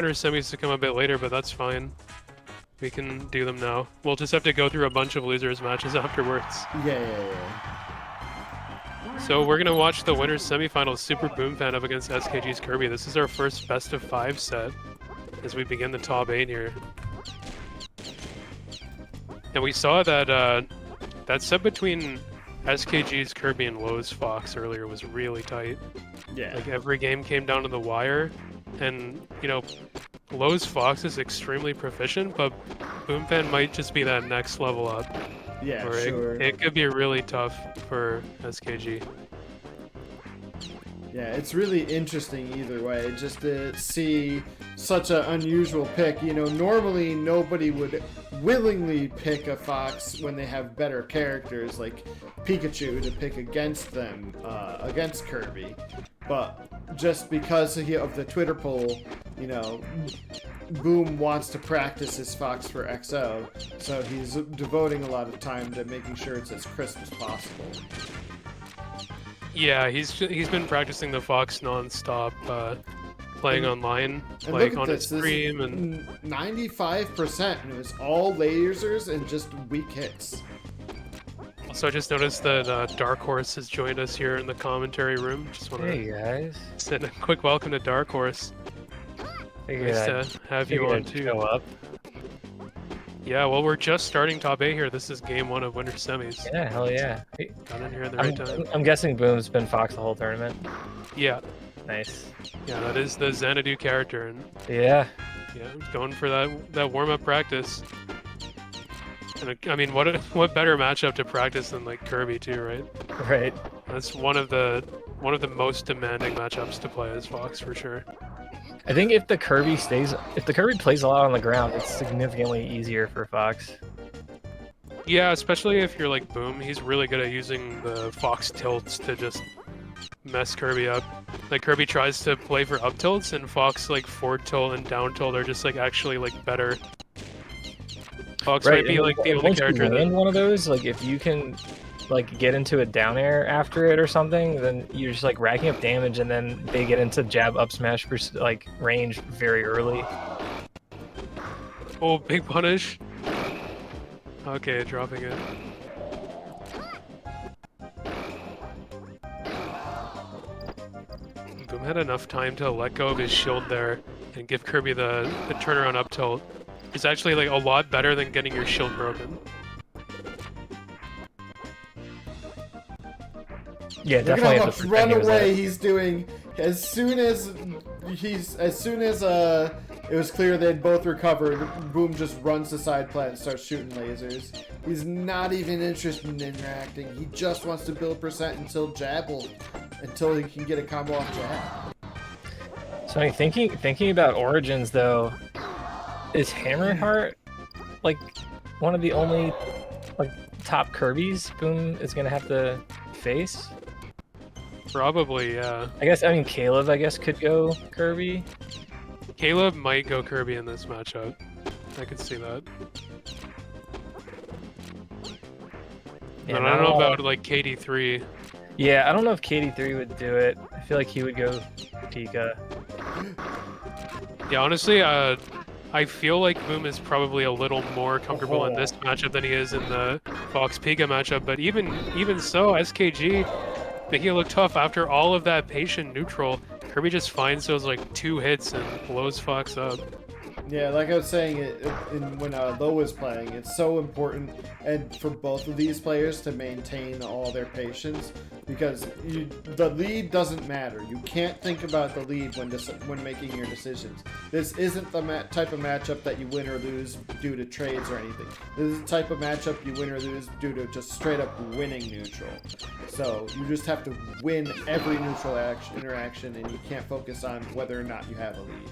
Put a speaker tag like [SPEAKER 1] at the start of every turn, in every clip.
[SPEAKER 1] winter semis to come a bit later, but that's fine. We can do them now. We'll just have to go through a bunch of losers matches afterwards.
[SPEAKER 2] Yeah.
[SPEAKER 1] So we're gonna watch the winners semifinals, SuPeRbOoMfAn up against SKG's Kirby. This is our first best of 5 set as we begin the top 8 here. And we saw that that set between SKG's Kirby and Lowe's Fox earlier was really tight.
[SPEAKER 2] Yeah.
[SPEAKER 1] Like every game came down to the wire, and you know, Lowe's Fox is extremely proficient, but BoomFan might just be that next level up.
[SPEAKER 2] Yeah,
[SPEAKER 1] or
[SPEAKER 2] sure.
[SPEAKER 1] It could be really tough for SKG.
[SPEAKER 2] Yeah, it's really interesting either way, just to see such an unusual pick. You know, normally nobody would willingly pick a Fox when they have better characters like Pikachu to pick against them, against Kirby. But just because of the Twitter poll, you know, Boom wants to practice his Fox for XO, so he's devoting a lot of time to making sure it's as crisp as possible.
[SPEAKER 1] Yeah, he's been practicing the Fox non-stop, playing online,
[SPEAKER 2] and
[SPEAKER 1] like on his stream, and
[SPEAKER 2] 95%, and it was all lasers and just weak hits.
[SPEAKER 1] Also, I just noticed that Dark Horse has joined us here in the commentary room. Just want
[SPEAKER 3] Hey guys.
[SPEAKER 1] send a quick welcome to Dark Horse. Nice to have you on too.
[SPEAKER 3] Show up.
[SPEAKER 1] Yeah, well, we're just starting top 8 here. This is game 1 of winter semis.
[SPEAKER 3] Yeah, hell yeah. Hey,
[SPEAKER 1] Got in here at the right time.
[SPEAKER 3] I'm guessing Boom's been Fox the whole tournament.
[SPEAKER 1] Yeah,
[SPEAKER 3] Nice.
[SPEAKER 1] yeah, that is the Xanadu character, and
[SPEAKER 3] Yeah.
[SPEAKER 1] yeah, going for that warm-up practice. And I mean, what better matchup to practice than like Kirby too, right?
[SPEAKER 3] Right.
[SPEAKER 1] That's one of the most demanding matchups to play as Fox for sure.
[SPEAKER 3] I think if the Kirby plays a lot on the ground, it's significantly easier for Fox.
[SPEAKER 1] Yeah, especially if you're like Boom, he's really good at using the Fox tilts to just mess Kirby up. Like Kirby tries to play for up tilts, and Fox like forward tilt and down tilt are just like actually like better. Fox might be like the only character that...
[SPEAKER 3] one of those, like if you can like get into a down air after it or something, then you're just like racking up damage, and then they get into jab up smash for like range very early.
[SPEAKER 1] Oh, big punish. Okay, dropping it. Boom had enough time to let go of his shield there and give Kirby the turnaround up tilt. It's actually like a lot better than getting your shield broken.
[SPEAKER 3] Yeah, definitely.
[SPEAKER 2] Look at how much runaway he's doing. As soon as it was clear they'd both recovered, Boom just runs to side plat and starts shooting lasers. He's not even interested in interacting. He just wants to build percent until he can get a combo off jab.
[SPEAKER 3] So I mean, thinking about Origins though, is Hammerheart like one of the only like top Kirbys Boom is gonna have to face?
[SPEAKER 1] Probably, yeah.
[SPEAKER 3] I mean Caleb could go Kirby.
[SPEAKER 1] Caleb might go Kirby in this matchup. I could see that.
[SPEAKER 3] Yeah,
[SPEAKER 1] but I don't know about like KD3.
[SPEAKER 3] Yeah, I don't know if KD3 would do it. I feel like he would go Pika.
[SPEAKER 1] Yeah, honestly, I feel like Boom is probably a little more comfortable in this matchup than he is in the Fox Pika matchup. But even so, SKG making it look tough after all of that patient neutral. Kirby just finds those like 2 hits and blows Fox up.
[SPEAKER 2] Yeah, like I was saying, when Low was playing, it's so important and for both of these players to maintain all their patience, because the lead doesn't matter. You can't think about the lead when making your decisions. This isn't the type of matchup that you win or lose due to trades or anything. This is the type of matchup you win or lose due to just straight up winning neutral. So you just have to win every neutral interaction, and you can't focus on whether or not you have a lead.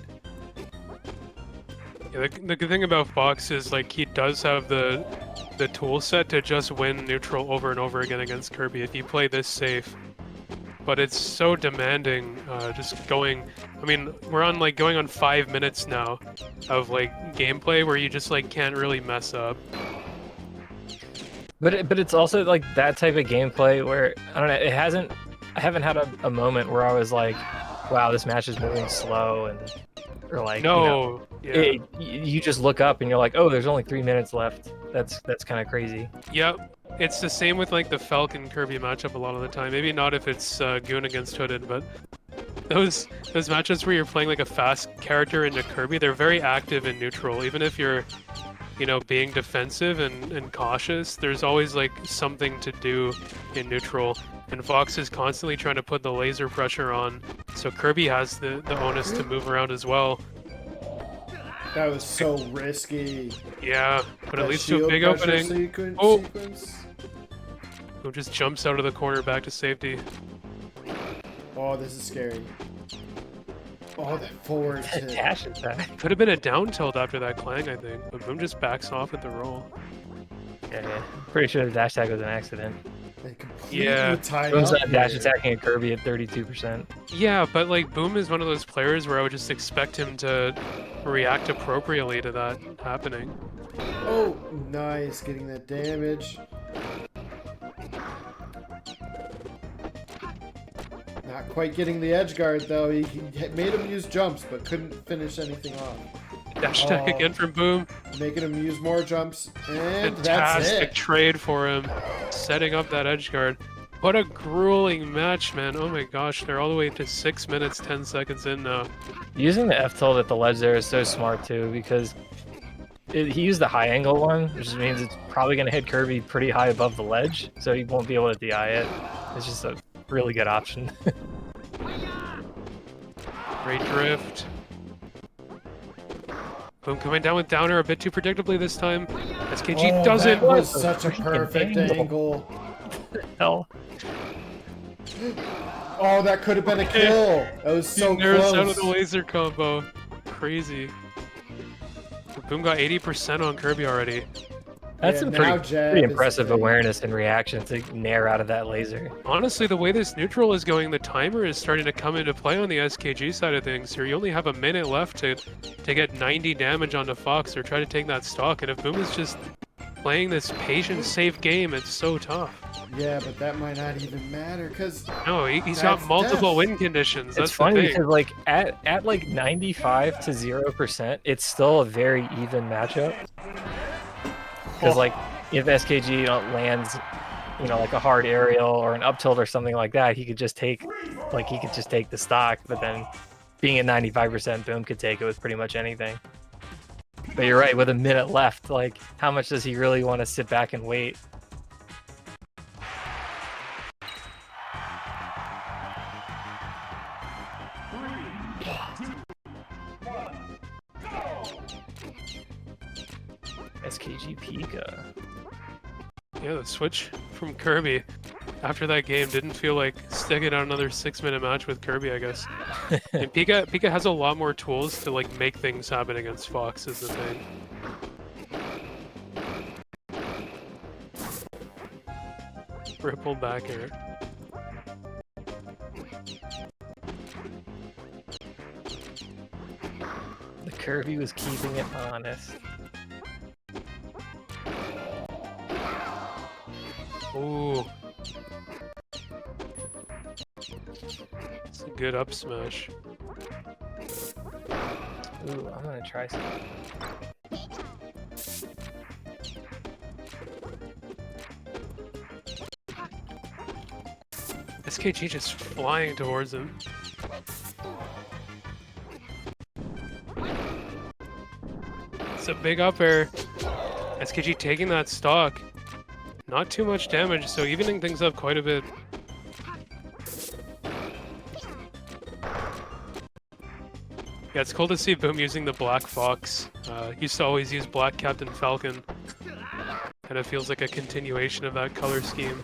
[SPEAKER 1] Yeah, the good thing about Fox is like he does have the tool set to just win neutral over and over again against Kirby if you play this safe. But it's so demanding, just going. I mean, we're on like going on 5 minutes now of like gameplay where you just like can't really mess up.
[SPEAKER 3] But it's also like that type of gameplay where I don't know. I haven't had a moment where I was like, wow, this match is moving slow and Or like,
[SPEAKER 1] No. Yeah.
[SPEAKER 3] you just look up and you're like, oh, there's only 3 minutes left. That's kind of crazy.
[SPEAKER 1] Yep. It's the same with like the Falcon Kirby matchup a lot of the time. Maybe not if it's Goon against Hooded, but those matchups where you're playing like a fast character into Kirby, they're very active in neutral. Even if you're, being defensive and cautious, there's always like something to do in neutral. And Fox is constantly trying to put the laser pressure on, so Kirby has the onus to move around as well.
[SPEAKER 2] That was so risky.
[SPEAKER 1] Yeah, but it
[SPEAKER 2] That
[SPEAKER 1] leads to a big
[SPEAKER 2] shield pressure
[SPEAKER 1] opening.
[SPEAKER 2] sequence.
[SPEAKER 1] Who just jumps out of the corner back to safety.
[SPEAKER 2] Oh, this is scary. Oh, that forward hit.
[SPEAKER 3] Dash attack.
[SPEAKER 1] Could have been a down tilt after that clang, I think, but Boom just backs off with the roll.
[SPEAKER 3] Yeah. Pretty sure the dash attack was an accident.
[SPEAKER 2] They completely
[SPEAKER 1] Yeah.
[SPEAKER 2] tied
[SPEAKER 3] Boom's
[SPEAKER 2] up
[SPEAKER 3] not dash
[SPEAKER 2] here.
[SPEAKER 3] attacking a Kirby at 32%.
[SPEAKER 1] Yeah, but like Boom is one of those players where I would just expect him to react appropriately to that happening.
[SPEAKER 2] Oh, nice, getting that damage. Not quite getting the edge guard though. He made him use jumps, but couldn't finish anything off.
[SPEAKER 1] Dash attack
[SPEAKER 2] Oh.
[SPEAKER 1] again from Boom.
[SPEAKER 2] Making him use more jumps, and that's
[SPEAKER 1] Fantastic
[SPEAKER 2] it.
[SPEAKER 1] trade for him, setting up that edge guard. What a grueling match, man. Oh my gosh, they're all the way to 6 minutes, 10 seconds in now.
[SPEAKER 3] Using the F tilt at the ledge there is so smart too, because he used the high angle one, which means it's probably going to hit Kirby pretty high above the ledge, so he won't be able to DI it. It's just a really good option.
[SPEAKER 1] Great drift. Boom coming down with downer a bit too predictably this time. SKG
[SPEAKER 2] Oh,
[SPEAKER 1] does it.
[SPEAKER 2] that was
[SPEAKER 3] What
[SPEAKER 2] such a
[SPEAKER 3] freaking
[SPEAKER 2] perfect angle.
[SPEAKER 3] Hell.
[SPEAKER 2] Oh, that could have been a kill. That was so
[SPEAKER 1] He nerfs out of
[SPEAKER 2] close.
[SPEAKER 1] the laser combo. Crazy. Boom got 80% on Kirby already.
[SPEAKER 3] That's
[SPEAKER 2] Yeah,
[SPEAKER 3] some
[SPEAKER 2] now
[SPEAKER 3] pretty
[SPEAKER 2] jab is
[SPEAKER 3] impressive
[SPEAKER 2] the thing.
[SPEAKER 3] awareness and reaction to nair out of that laser.
[SPEAKER 1] Honestly, the way this neutral is going, the timer is starting to come into play on the SKG side of things. Here, you only have a minute left to get 90 damage onto Fox or try to take that stock. And if Boom is just playing this patient, safe game, it's so tough.
[SPEAKER 2] Yeah, but that might not even matter because
[SPEAKER 1] No, he's got
[SPEAKER 2] That's
[SPEAKER 1] multiple
[SPEAKER 2] death.
[SPEAKER 1] win conditions. That's
[SPEAKER 3] It's funny
[SPEAKER 1] the thing.
[SPEAKER 3] because like at like 95 to 0%, it's still a very even matchup. Because like if SKG lands, like a hard aerial or an up tilt or something like that, he could just take the stock. But then being at 95%, Boom could take it with pretty much anything. But you're right, with a minute left, like how much does he really want to sit back and wait? SKG Pika.
[SPEAKER 1] Yeah, the switch from Kirby after that game didn't feel like sticking out another 6-minute match with Kirby, I guess. And Pika has a lot more tools to like make things happen against Fox is the thing. Ripple back air.
[SPEAKER 3] The Kirby was keeping it honest.
[SPEAKER 1] Ooh. It's a good up smash.
[SPEAKER 3] Ooh, I'm gonna try some.
[SPEAKER 1] SKG just flying towards him. It's a big up air. SKG taking that stock. Not too much damage, so evening things up quite a bit. Yeah, it's cool to see Boom using the Black Fox. Used to always use Black Captain Falcon. Kind of feels like a continuation of that color scheme.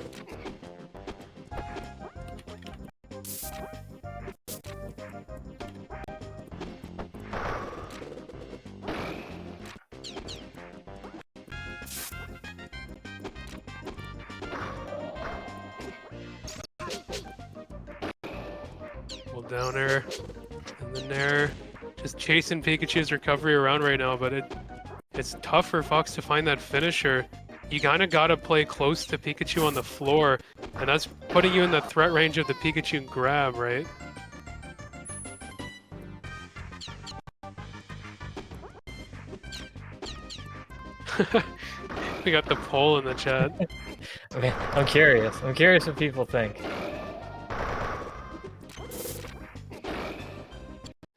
[SPEAKER 1] Down air, and then there, just chasing Pikachu's recovery around right now, but it's tough for Fox to find that finisher. You kind of gotta play close to Pikachu on the floor, and that's putting you in the threat range of the Pikachu grab, right? We got the poll in the chat.
[SPEAKER 3] I mean, I'm curious. I'm curious what people think.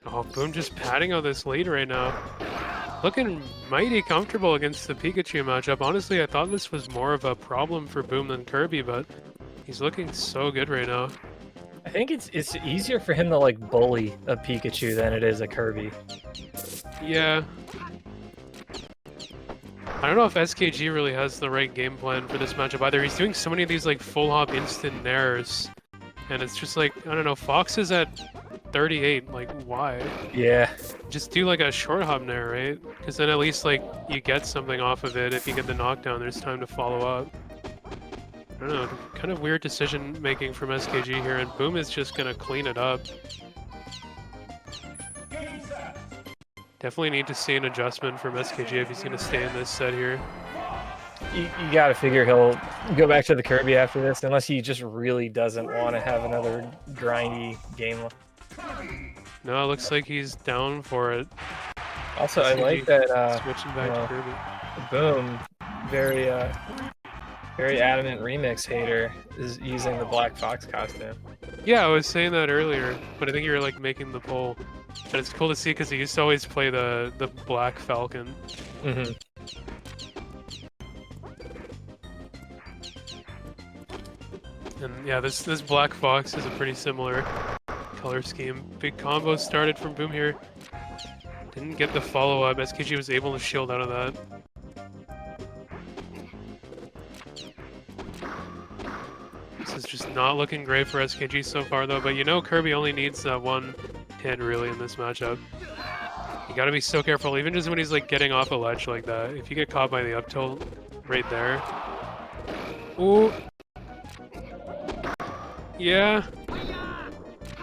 [SPEAKER 1] Oh, Boom just padding on this lead right now. Looking mighty comfortable against the Pikachu matchup. Honestly, I thought this was more of a problem for Boom than Kirby, but he's looking so good right now.
[SPEAKER 3] I think it's easier for him to like bully a Pikachu than it is a Kirby.
[SPEAKER 1] Yeah. I don't know if SKG really has the right game plan for this matchup either. He's doing so many of these like full hop instant nairs, and it's just like, I don't know, Fox is at 38, like why?
[SPEAKER 3] Yeah.
[SPEAKER 1] Just do like a short hop nair, right? Because then at least like you get something off of it. If you get the knockdown, there's time to follow up. I don't know, kind of weird decision making from SKG here, and Boom is just gonna clean it up. Definitely need to see an adjustment from SKG if he's gonna stay in this set here.
[SPEAKER 3] You gotta figure he'll go back to the Kirby after this, unless he just really doesn't want to have another grindy game.
[SPEAKER 1] No, it looks like he's down for it.
[SPEAKER 3] Also, I like that
[SPEAKER 1] switching back to Kirby.
[SPEAKER 3] Boom, very adamant remix hater, is using the Black Fox costume.
[SPEAKER 1] Yeah, I was saying that earlier, but I think you were like making the poll. And it's cool to see because he used to always play the Black Falcon.
[SPEAKER 3] Mm-hmm.
[SPEAKER 1] And yeah, this Black Fox is a pretty similar color scheme. Big combo started from Boom here. Didn't get the follow-up. SKG was able to shield out of that. This is just not looking great for SKG so far though, but you know Kirby only needs that one hit really in this matchup. You gotta be so careful, even just when he's like getting off a ledge like that. If you get caught by the up tilt right there. Ooh. Yeah.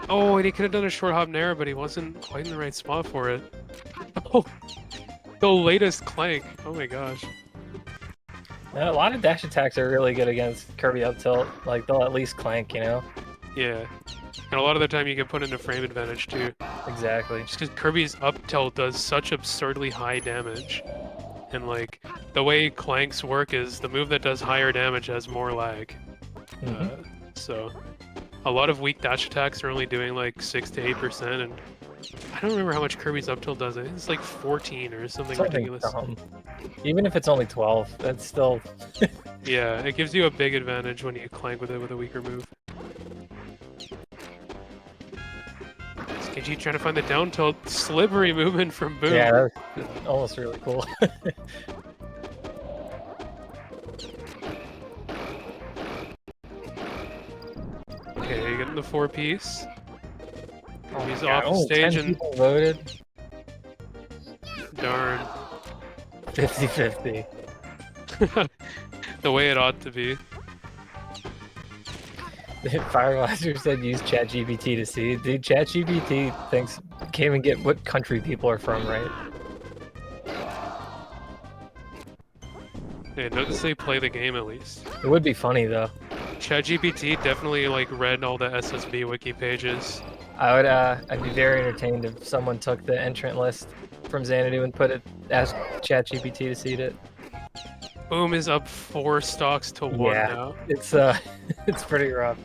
[SPEAKER 1] Oh, and he could have done a short hop nair, but he wasn't quite in the right spot for it. Oh, the latest Clank. Oh my gosh.
[SPEAKER 3] A lot of dash attacks are really good against Kirby up tilt. Like, they'll at least clank, you know?
[SPEAKER 1] Yeah. And a lot of the time you can put in a frame advantage too.
[SPEAKER 3] Exactly.
[SPEAKER 1] Just because Kirby's up tilt does such absurdly high damage. And like, the way Clanks work is the move that does higher damage has more lag. So, a lot of weak dash attacks are only doing like 6 to 8%, and I don't remember how much Kirby's up tilt does. I think it's like 14 or something ridiculous.
[SPEAKER 3] Dumb. Even if it's only 12, that's still...
[SPEAKER 1] Yeah, it gives you a big advantage when you clank with it with a weaker move. SKG trying to find the down tilt. Slippery movement from Boom.
[SPEAKER 3] Yeah, that's almost really cool.
[SPEAKER 1] Okay, you getting the 4-piece.
[SPEAKER 3] Oh
[SPEAKER 1] He's
[SPEAKER 3] God,
[SPEAKER 1] off stage and
[SPEAKER 3] people voted.
[SPEAKER 1] Darn.
[SPEAKER 3] 50-50.
[SPEAKER 1] The way it ought to be.
[SPEAKER 3] Firewatcher said use ChatGPT to see. Dude, ChatGPT thinks can't even get what country people are from, right?
[SPEAKER 1] Yeah, notice they play the game at least.
[SPEAKER 3] It would be funny though.
[SPEAKER 1] ChatGPT definitely like read all the SSB wiki pages.
[SPEAKER 3] I'd be very entertained if someone took the entrant list from Xanadu and asked ChatGPT to seed it.
[SPEAKER 1] Boom is up 4 stocks to 1 now.
[SPEAKER 3] It's it's pretty rough.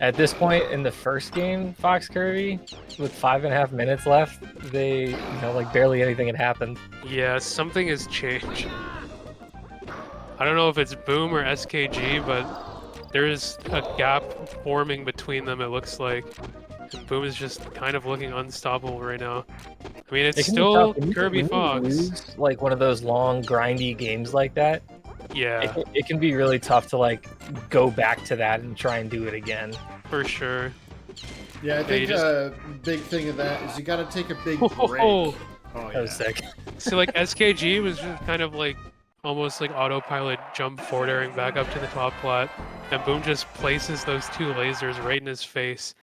[SPEAKER 3] At this point in the first game, Fox Kirby, with 5.5 minutes left, they like barely anything had happened.
[SPEAKER 1] Yeah, something has changed. I don't know if it's Boom or SKG, but there is a gap forming between them, it looks like. And Boom is just kind of looking unstoppable right now. I mean, it's still Kirby Fox.
[SPEAKER 3] Lose, like one of those long, grindy games like that.
[SPEAKER 1] Yeah.
[SPEAKER 3] It can be really tough to like go back to that and try and do it again.
[SPEAKER 1] For sure.
[SPEAKER 2] Yeah, I think a big thing of that is you got to take a big break.
[SPEAKER 1] Oh,
[SPEAKER 3] that was sick.
[SPEAKER 1] So like SKG was just kind of like almost like autopilot jump forward airing back up to the top plat, and Boom just places those 2 lasers right in his face.